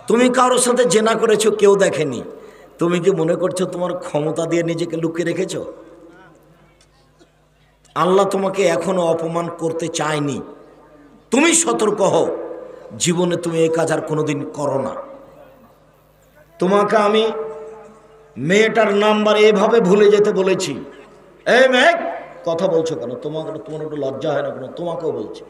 তুমি কারোর সাথে জেনা করেছো, কেউ দেখেনি, তুমি কি মনে করছো তোমার ক্ষমতা দিয়ে নিজেকে লুকিয়ে রেখেছো? আল্লাহ তোমাকে এখনো অপমান করতে চায়নি। তুমি সতর্ক হও, জীবনে তুমি এই কাজ আর কোনোদিন করো না। তোমাকে আমি মেয়েটার নাম্বার এভাবে ভুলে যেতে বলেছি। এই মেয়ে, কথা বলছো কেন? তোমার একটু লজ্জা হয় না কেন? তোমাকেও বলছি,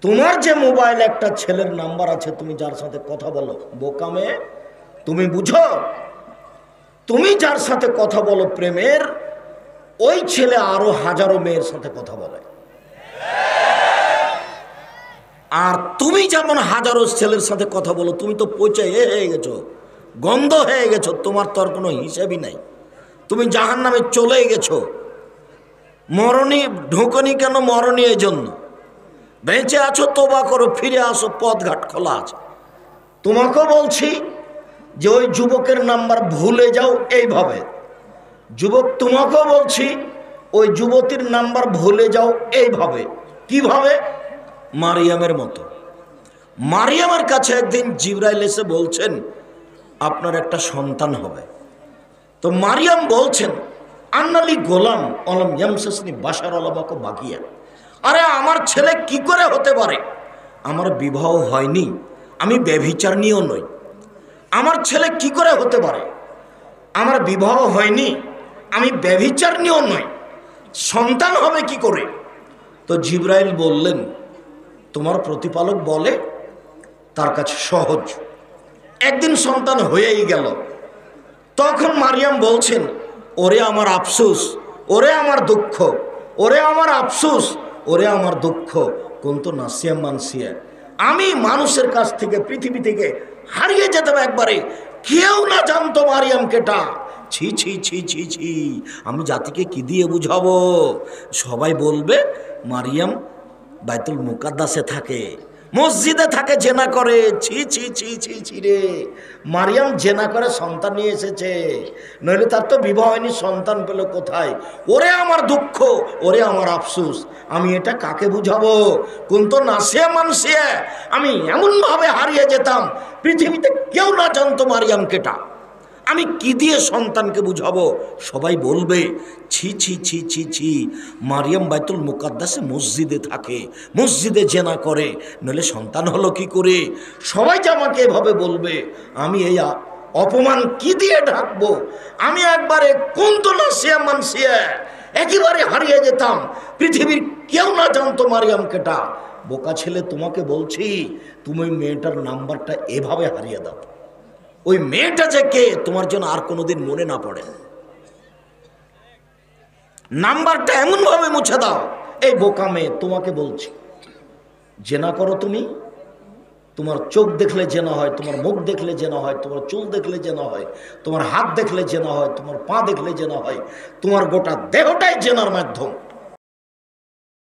তোমার যে মোবাইলে একটা ছেলের নাম্বার আছে, তুমি যার সাথে কথা বলো, বোকা মেয়ে, তুমি বুঝো তুমি যার সাথে কথা বলো প্রেমের, ওই ছেলে আরো হাজারো মেয়ের সাথে কথা বলে। আর তুমি যেমন হাজারো ছেলের সাথে কথা বলো, তুমি তো পচে হয়ে গেছো, গন্ধ হয়ে গেছো, তোমার তো আর কোনো হিসাবই নাই। তুমি জাহান্নামে চলে গেছো। মরণী ঢোকনি কেন? মরণী এই জন্য। বেঁচে আছো, তোবা করো, ফিরে আসো, পথঘাট খোলা আছে। তোমাকেও বলছি যে ওই যুবকের নাম্বার ভুলে যাও এইভাবে। যুবক, তোমাকেও বলছি ওই যুবতীর নাম্বার ভুলে যাও এইভাবে। কিভাবে? মারিয়ামের মতো। মারিয়ামের কাছে একদিন জিবরাইল এসে বলছেন আপনার একটা সন্তান হবে। তো মারিয়াম বলছেন আন্নালি গোলাম অলম ইয়ামসাসনি বাশার আলাবাকে বাকিয়া। আরে আমার ছেলে কি করে হতে পারে? আমার বিবাহ হয়নি, আমি ব্যভিচারিণীও নই। আমার ছেলে কি করে হতে পারে? আমার বিবাহ হয়নি, আমি ব্যভিচারিণীও নই, সন্তান হবে কি করে? তো জিবরাইল বললেন তোমার প্রতিপালক বলে তার কাছে সহজ, একদিন সন্তান হয়েই গেল। তখন মারিয়াম বলছেন ওরে আমার আফসোস, ওরে আমার দুঃখ, ওরে আমার আফসোস, ওরে আমার দুঃখ, কোন তো নাসিয়া মানসিয়া, আমি মানুষের কাছ থেকে, পৃথিবী থেকে হারিয়ে যেতাম একবারে, কেউ না জানতো মারিয়াম কেটা। ছি ছি ছি ছি ছি, আমি জাতিকে কি দিয়ে বুঝাবো? সবাই বলবে মারিয়াম বাইতুল মুকাদ্দাসে থাকে, মসজিদে থাকে, জেনা করে। ছি ছি ছি ছি ছি রে, মারিয়াম জেনা করে সন্তান নিয়ে এসেছে, নইলে তার তো বিবাহ হয়নি, সন্তান পেল কোথায়? ওরে আমার দুঃখ, ওরে আমার আফসোস, আমি এটা কাকে বুঝাবো? কোন তো নাসিয়া মানসিয়া, আমি এমনভাবে হারিয়ে যেতাম পৃথিবীতে কেউ না জানতো মারিয়াম কেটা। আমি কি দিয়ে সন্তানকে বুঝাবো? সবাই বলবে ছি ছি ছি ছি ছি, মারিয়াম বাইতুল মুকাদ্দাসে মসজিদে থাকে, মসজিদে জেনা করে, নইলে সন্তান হলো কি করে? সবাই যে আমাকে এভাবে বলবে, আমি এই অপমান কি দিয়ে ঢাকবো? আমি একবারে কুনতু নাসিয়া মানসিয়া, একেবারে হারিয়ে যেতাম, পৃথিবীর কেউ না জানতো মারিয়াম কেটা। বোকা ছেলে, তোমাকে বলছি তুমি ওই মেয়েটার নাম্বারটা এভাবে হারিয়ে দাও। ওই মেয়েটা যে কে তোমার জন্য আর কোনোদিন মনে না পড়ে, নাম্বারটা এমন ভাবে মুছে দাও। এই বোকা মেয়ে, তোমাকে বলছি জেনা করো তুমি, তোমার চোখ দেখলে জেনা হয়, তোমার মুখ দেখলে জেনা হয়, তোমার চুল দেখলে জেনা হয়, তোমার হাত দেখলে জেনা হয়, তোমার পা দেখলে জেনা হয়, তোমার গোটা দেহটাই জেনার মাধ্যম।